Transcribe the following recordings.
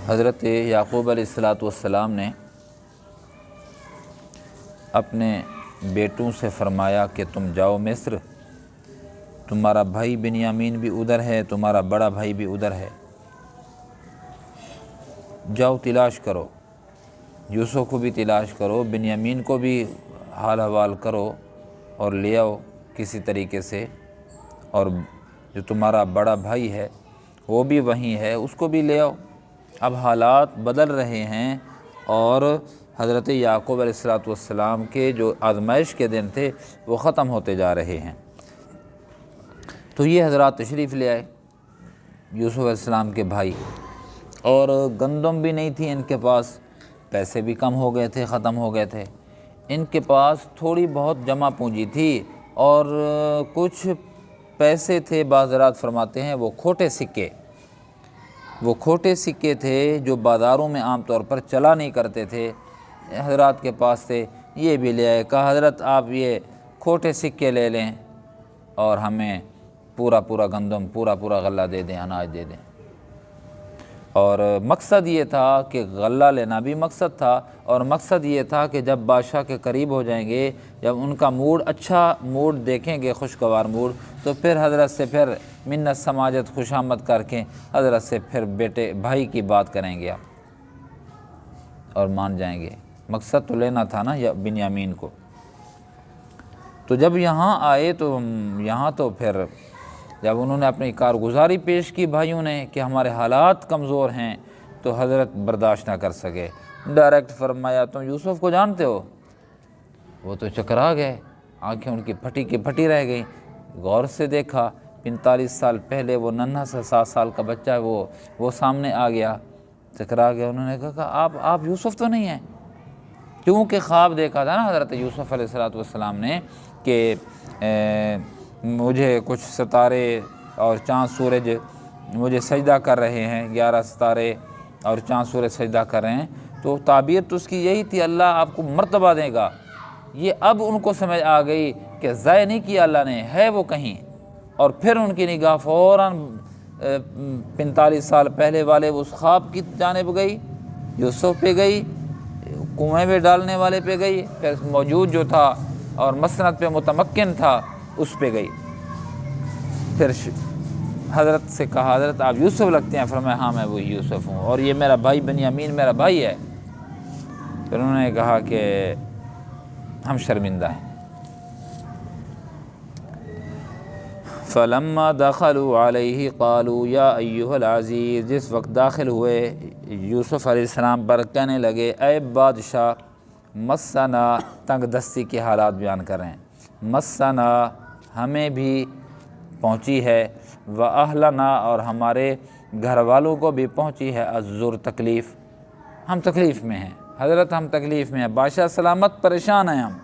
حضرت یعقوب علیہ الصلوۃ والسلام نے اپنے بیٹوں سے فرمایا کہ تم جاؤ مصر، تمہارا بھائی بنیامین بھی ادھر ہے، تمہارا بڑا بھائی بھی ادھر ہے، جاؤ تلاش کرو، یوسف کو بھی تلاش کرو، بنیامین کو بھی حال حوال کرو اور لے آؤ کسی طریقے سے، اور جو تمہارا بڑا بھائی ہے وہ بھی وہیں ہے، اس کو بھی لے آؤ۔ اب حالات بدل رہے ہیں اور حضرت یعقوب علیہ الصلوۃ والسلام کے جو آزمائش کے دن تھے وہ ختم ہوتے جا رہے ہیں۔ تو یہ حضرات تشریف لے آئے یوسف علیہ السلام کے بھائی، اور گندم بھی نہیں تھی ان کے پاس، پیسے بھی کم ہو گئے تھے، ختم ہو گئے تھے، ان کے پاس تھوڑی بہت جمع پونجی تھی اور کچھ پیسے تھے، بعض حضرات فرماتے ہیں وہ کھوٹے سکے تھے جو بازاروں میں عام طور پر چلا نہیں کرتے تھے، حضرات کے پاس تھے، یہ بھی لے آئے، کہا حضرت آپ یہ کھوٹے سکے لے لیں اور ہمیں پورا گندم پورا غلہ دے دیں، اناج دے دیں۔ اور مقصد یہ تھا کہ غلہ لینا بھی مقصد تھا، اور مقصد یہ تھا کہ جب بادشاہ کے قریب ہو جائیں گے، جب ان کا موڈ اچھا موڈ دیکھیں گے، خوشگوار موڈ، تو پھر حضرت سے پھر منت سماجت خوش آمد کر کے حضرت سے پھر بیٹے بھائی کی بات کریں گے آپ اور مان جائیں گے۔ مقصد تو لینا تھا نا بنیامین کو۔ تو جب یہاں آئے تو یہاں تو پھر جب انہوں نے اپنی کارگزاری پیش کی بھائیوں نے کہ ہمارے حالات کمزور ہیں، تو حضرت برداشت نہ کر سکے، ڈائریکٹ فرمایا تم یوسف کو جانتے ہو؟ وہ تو چکرا گئے، آنکھیں ان کی پھٹی کی پھٹی رہ گئیں، غور سے دیکھا 45 سال پہلے وہ ننھا سا 7 سال کا بچہ ہے وہ سامنے آ گیا، چکرا گیا۔ انہوں نے کہا آپ یوسف تو نہیں ہیں؟ کیونکہ خواب دیکھا تھا نا حضرت یوسف علیہ الصلوۃ والسلام نے کہ مجھے کچھ ستارے اور چاند سورج مجھے سجدہ کر رہے ہیں، 11 ستارے اور چاند سورج سجدہ کر رہے ہیں، تو تعبیر تو اس کی یہی تھی اللہ آپ کو مرتبہ دے گا۔ یہ اب ان کو سمجھ آ گئی کہ ضائع نہیں کیا اللہ نے، ہے وہ کہیں، اور پھر ان کی نگاہ فوراً 45 سال پہلے والے اس خواب کی جانب گئی، یوسف پہ گئی، کنویں میں ڈالنے والے پہ گئی، پھر موجود جو تھا اور مسند پہ متمکن تھا اس پہ گئی۔ پھر حضرت سے کہا حضرت آپ یوسف لگتے ہیں؟ فرمایا ہاں میں وہی یوسف ہوں، اور یہ میرا بھائی بنیامین میرا بھائی ہے۔ پھر انہوں نے کہا کہ ہم شرمندہ ہیں۔ فلما دخلوا علیہ قالوا یا ایھا العزیز، جس وقت داخل ہوئے یوسف علیہ السلام پر، کہنے لگے اے بادشاہ، مسنا، تنگ دستی کے حالات بیان کر رہے ہیں، مسنا ہمیں بھی پہنچی ہے، واہلنا اور ہمارے گھر والوں کو بھی پہنچی ہے، الضر تکلیف، ہم تکلیف میں ہیں حضرت، ہم تکلیف میں ہیں، بادشاہ سلامت پریشان ہیں، ہم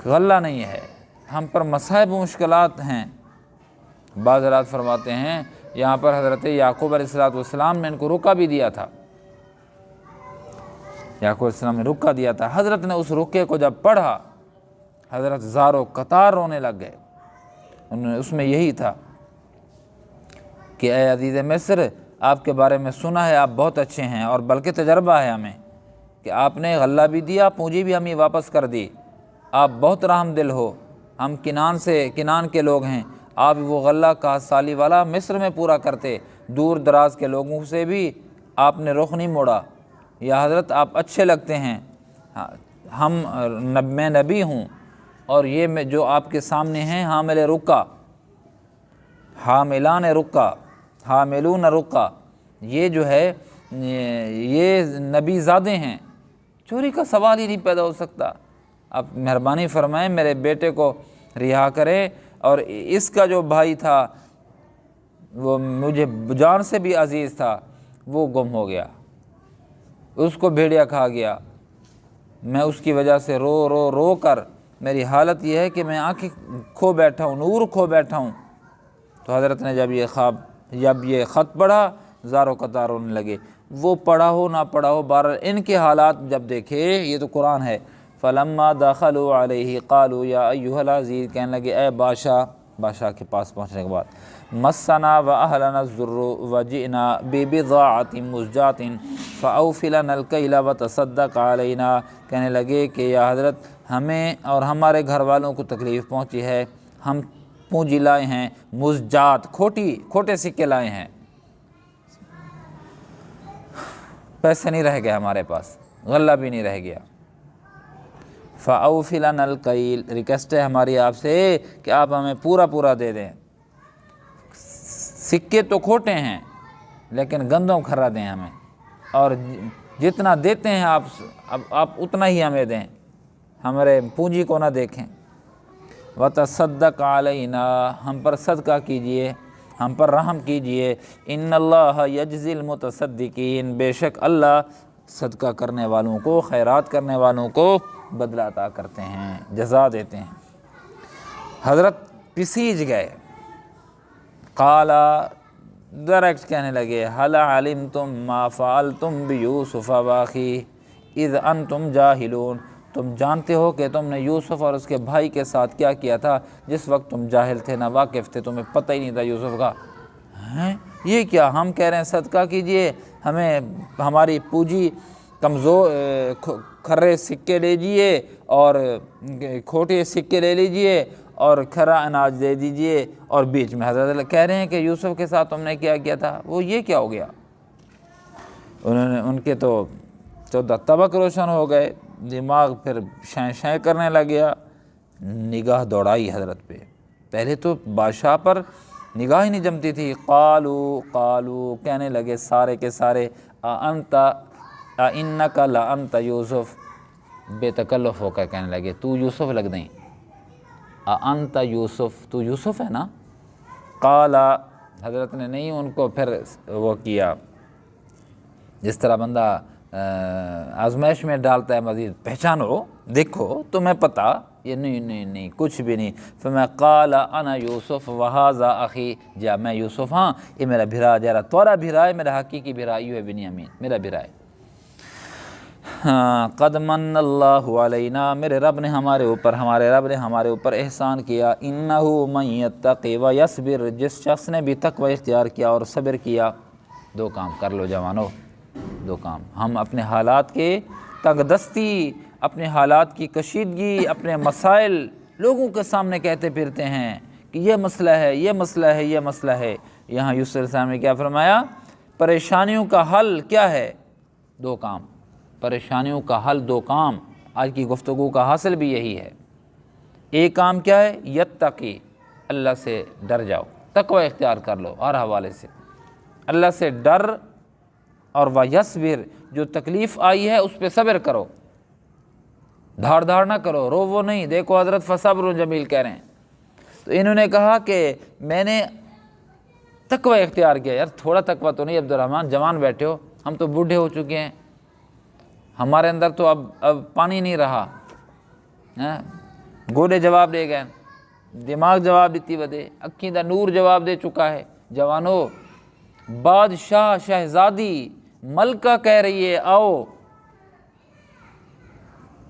غلہ نہیں ہے، ہم پر مصائب و مشکلات ہیں۔ بعض حضرات فرماتے ہیں یہاں پر حضرت یعقوب علیہ الصلوۃ والسلام نے ان کو رکا بھی دیا تھا، یعقوب علیہ السلام نے رکا دیا تھا، حضرت نے اس رکے کو جب پڑھا حضرت زار و قطار رونے لگ گئے۔ انہوں نے اس میں یہی تھا کہ اے عزیز مصر، آپ کے بارے میں سنا ہے آپ بہت اچھے ہیں، اور بلکہ تجربہ ہے ہمیں کہ آپ نے غلہ بھی دیا، پونجی بھی ہمیں واپس کر دی، آپ بہت رحم دل ہو، ہم کنان کے لوگ ہیں، آپ وہ غلہ کا سالی والا مصر میں پورا کرتے، دور دراز کے لوگوں سے بھی آپ نے رخ نہیں موڑا، یا حضرت آپ اچھے لگتے ہیں، میں نبی ہوں، اور یہ میں جو آپ کے سامنے ہیں حاملون رقہ، یہ جو ہے یہ نبی زادے ہیں، چوری کا سوال ہی نہیں پیدا ہو سکتا، آپ مہربانی فرمائیں میرے بیٹے کو رہا کریں، اور اس کا جو بھائی تھا وہ مجھے جان سے بھی عزیز تھا، وہ گم ہو گیا، اس کو بھیڑیا کھا گیا، میں اس کی وجہ سے رو کر میری حالت یہ ہے کہ میں آنکھیں کھو بیٹھا ہوں، نور کھو بیٹھا ہوں۔ تو حضرت نے جب یہ خط پڑھا زار و قطار رونے لگے، وہ پڑھا ہو نہ پڑھا ہو، بہرحال ان کے حالات جب دیکھے، یہ تو قرآن ہے، فلما دخلوا علیہ قالوا یا ایھا العزیز، کہنے لگے اے بادشاہ کے پاس پہنچنے کے بعد مسنا و اہلنا الضر وجئنا ببضاعۃ مزجاۃ فاوف لنا الکیل وتصدق علینا، کہنے لگے کہ یا حضرت ہمیں اور ہمارے گھر والوں کو تکلیف پہنچی ہے، ہم پونجی لائے ہیں، مزجات کھوٹے سکے لائے ہیں، پیسے نہیں رہ گئے ہمارے پاس، غلہ بھی نہیں رہ گیا۔ فاوف لنا الکیل، ریکویسٹ ہے ہماری آپ سے کہ آپ ہمیں پورا دے دیں، سکے تو کھوٹے ہیں لیکن گندوں کھرا دیں ہمیں، اور جتنا دیتے ہیں آپ اتنا ہی ہمیں دیں، ہمارے پونجی کو نہ دیکھیں۔ وتصدق علینا، ہم پر صدقہ کیجئے، ہم پر رحم کیجئے، ان اللہ یجزی المتصدقین، بے شک اللہ صدقہ کرنے والوں کو، خیرات کرنے والوں کو بدلہ عطا کرتے ہیں، جزا دیتے ہیں۔ حضرت پسیج گئے، قالا، ڈائریکٹ کہنے لگے، هل علمتم ما فعلتم بیوسف واخیہ اذ انتم جاہلون، تم جانتے ہو کہ تم نے یوسف اور اس کے بھائی کے ساتھ کیا کیا تھا جس وقت تم جاہل تھے، نا واقف تھے، تمہیں پتہ ہی نہیں تھا یوسف کا۔ یہ کیا، ہم کہہ رہے ہیں صدقہ کیجئے، ہمیں ہماری پونجی کمزور کھرے سکے لیجئے اور کھوٹے سکے لے لیجئے اور کھرا اناج دے دیجئے، اور بیچ میں حضرت کہہ رہے ہیں کہ یوسف کے ساتھ تم نے کیا کیا تھا، وہ یہ کیا ہو گیا؟ ان کے تو 14 طبق روشن ہو گئے، دماغ پھر شیں کرنے لگ گیا، نگاہ دوڑائی حضرت پہ، پہلے تو بادشاہ پر نگاہ ہی نہیں جمتی تھی۔ قالو، کہنے لگے سارے کے سارے، انک لانت یوسف، بے تکلف ہو کر کہنے لگے تو یوسف لگ دیں، انت یوسف، تو یوسف ہے نا؟ قالا، حضرت نے نہیں ان کو پھر وہ کیا، جس طرح بندہ آزمائش میں ڈالتا ہے مزید، پہچانو، دیکھو تمہیں پتہ، یہ نہیں کچھ بھی نہیں۔ فما قال انا یوسف وہذا اخی، جا میں یوسف ہاں، یہ میرا بھرا، جرا تورا بھرا ہے، میرا حقیقی بھرا یہ ہے بنیامین، میرا بھرا ہے۔ قد من اللہ علینا، میرے رب نے ہمارے اوپر احسان کیا، انہ من یتقی ویصبر، جس شخص نے بھی تقوی اختیار کیا اور صبر کیا۔ 2 کام کر لو جوانو، 2 کام۔ ہم اپنے حالات کے تنگ دستی، اپنے حالات کی کشیدگی، اپنے مسائل لوگوں کے سامنے کہتے پھرتے ہیں کہ یہ مسئلہ ہے، یہ مسئلہ ہے، یہ مسئلہ ہے۔ یہاں یوسف علیہ السلام نے کیا فرمایا؟ پریشانیوں کا حل کیا ہے؟ 2 کام، پریشانیوں کا حل 2 کام۔ آج کی گفتگو کا حاصل بھی یہی ہے۔ ایک کام کیا ہے؟ یتقی، اللہ سے ڈر جاؤ، تقوی اختیار کر لو ہر حوالے سے، اللہ سے ڈر، اور ویصبر، جو تکلیف آئی ہے اس پہ صبر کرو، دھاڑ نہ کرو، رو وہ نہیں۔ دیکھو حضرت فصبر جمیل کہہ رہے ہیں، تو انہوں نے کہا کہ میں نے تقوی اختیار کیا۔ یار تھوڑا تقوی تو نہیں عبد الرحمن، جوان بیٹھے ہو، ہم تو بوڑھے ہو چکے ہیں، ہمارے اندر تو اب پانی نہیں رہا، گوڑے جواب دے گئے، دماغ جواب دیتی ودے، اکھیں دا نور جواب دے چکا ہے۔ جوانو، بادشاہ، شہزادی، ملکہ کہہ رہی ہے آؤ،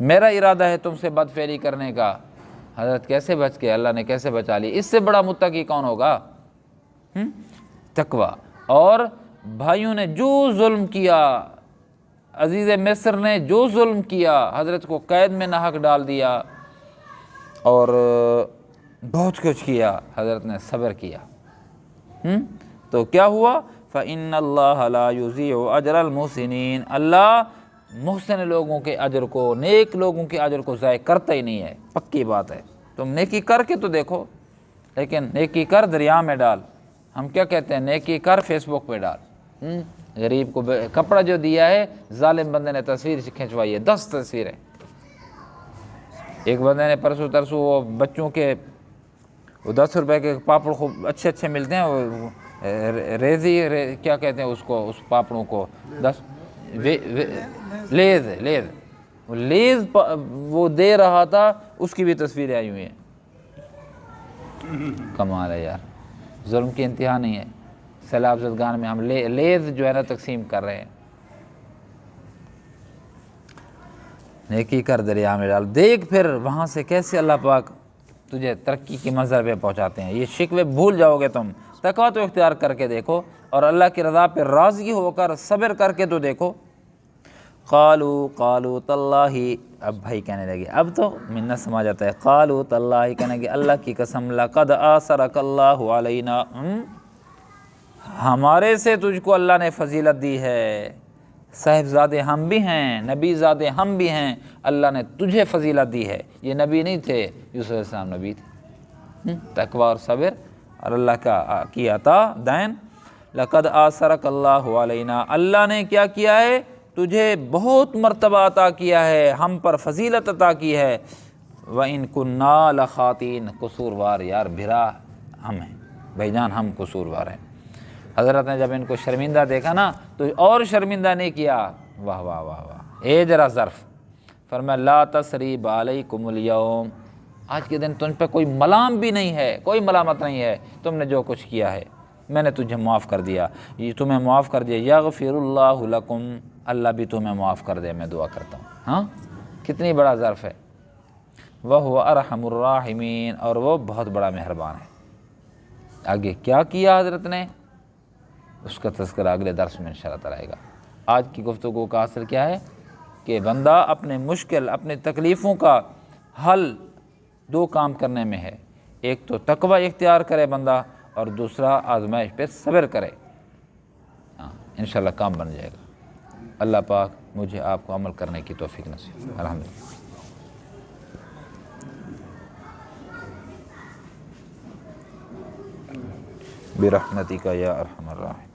میرا ارادہ ہے تم سے بد فعلی کرنے کا۔ حضرت کیسے بچ کے، اللہ نے کیسے بچا لی؟ اس سے بڑا متقی کون ہوگا؟ تقوی۔ اور بھائیوں نے جو ظلم کیا، عزیز مصر نے جو ظلم کیا، حضرت کو قید میں ناحق ڈال دیا اور بہت کچھ کیا، حضرت نے صبر کیا۔ تو کیا ہوا؟ فَإِنَّ اللَّهَ لَا يُضِيعُ أَجْرَ الْمُحْسِنِينَ، اللہ محسن لوگوں کے اجر کو، نیک لوگوں کے اجر کو ضائع کرتا ہی نہیں ہے، پکی بات ہے۔ تم نیکی کر کے تو دیکھو، لیکن نیکی کر دریا میں ڈال، ہم کیا کہتے ہیں؟ نیکی کر فیس بک پہ ڈال۔ غریب کو کپڑا جو دیا ہے، ظالم بندے نے تصویر کھنچوائی ہے، 10 تصویریں۔ ایک بندے نے پرسوں ترسوں وہ بچوں کے وہ 10 روپے کے پاپڑ خوب اچھے ملتے ہیں، وہ ریزی کیا کہتے ہیں اس کو، اس پاپڑوں کو، لیز وہ دے رہا تھا، اس کی بھی تصویریں آئی ہوئی ہیں۔ کمال ہے یار، ظلم کی انتہا نہیں ہے۔ سیلاب زدگان میں ہم لیز جو ہے نا تقسیم کر رہے ہیں۔ نیکی کر دریا میں ڈال، دیکھ پھر وہاں سے کیسے اللہ پاک تجھے ترقی کی منزل پہ پہنچاتے ہیں۔ یہ شکوے بھول جاؤ گے تم، تقویٰ تو اختیار کر کے دیکھو، اور اللہ کی رضا پہ راضی ہو کر صبر کر کے تو دیکھو۔ قالوا تاللہ، اب بھائی کہنے لگے، اب تو منت سما جاتا ہے، قالوا تاللہ کہنے لگے اللہ کی قسم، لقد آثرک اللہ علینا، ہمارے سے تجھ کو اللہ نے فضیلت دی ہے، صاحبزادے ہم بھی ہیں، نبی زادے ہم بھی ہیں، اللہ نے تجھے فضیلت دی ہے۔ یہ نبی نہیں تھے، یوسف علیہ السلام نبی تھے، تقویٰ اور صبر اور اللہ کا کی عطا دین۔ لقد آثرک اللہ علینا، اللہ نے کیا کیا ہے، تجھے بہت مرتبہ عطا کیا ہے، ہم پر فضیلت عطا کی ہے۔ وَإِن كُنَّا لَخَاطِئِينَ، قصوروار یار بھرا ہم ہیں، بھائی جان ہم قصوروار ہیں۔ حضرت نے جب ان کو شرمندہ دیکھا نا تو اور شرمندہ نہیں کیا، واہ واہ واہ واہ، اے ذرا ظرف، فرمایا لا تثریب علیکم اليوم، آج کے دن تم پہ کوئی ملام بھی نہیں ہے، کوئی ملامت نہیں ہے، تم نے جو کچھ کیا ہے میں نے تجھے معاف کر دیا، یہ تمہیں معاف کر دیا، یغفر اللہ لکم، اللہ بھی تمہیں معاف کر دے، میں دعا کرتا ہوں۔ ہاں کتنی بڑا ظرف ہے، وَهُوَ أَرْحَمُ الرَّاحِمِينَ، اور وہ بہت بڑا مہربان ہے۔ آگے کیا کیا حضرت نے، اس کا تذکرہ اگلے درس میں انشاءاللہ تعالی آئے گا۔ آج کی گفتگو کا حاصل کیا ہے کہ بندہ اپنے مشکل، اپنے تکلیفوں کا حل دو کام کرنے میں ہے، ایک تو تقوی اختیار کرے بندہ، اور دوسرا آزمائش پہ صبر کرے، انشاءاللہ کام بن جائے گا۔ اللہ پاک مجھے آپ کو عمل کرنے کی توفیق نصیب، الحمدللہ۔ برحمتک یا ارحم الراحمین۔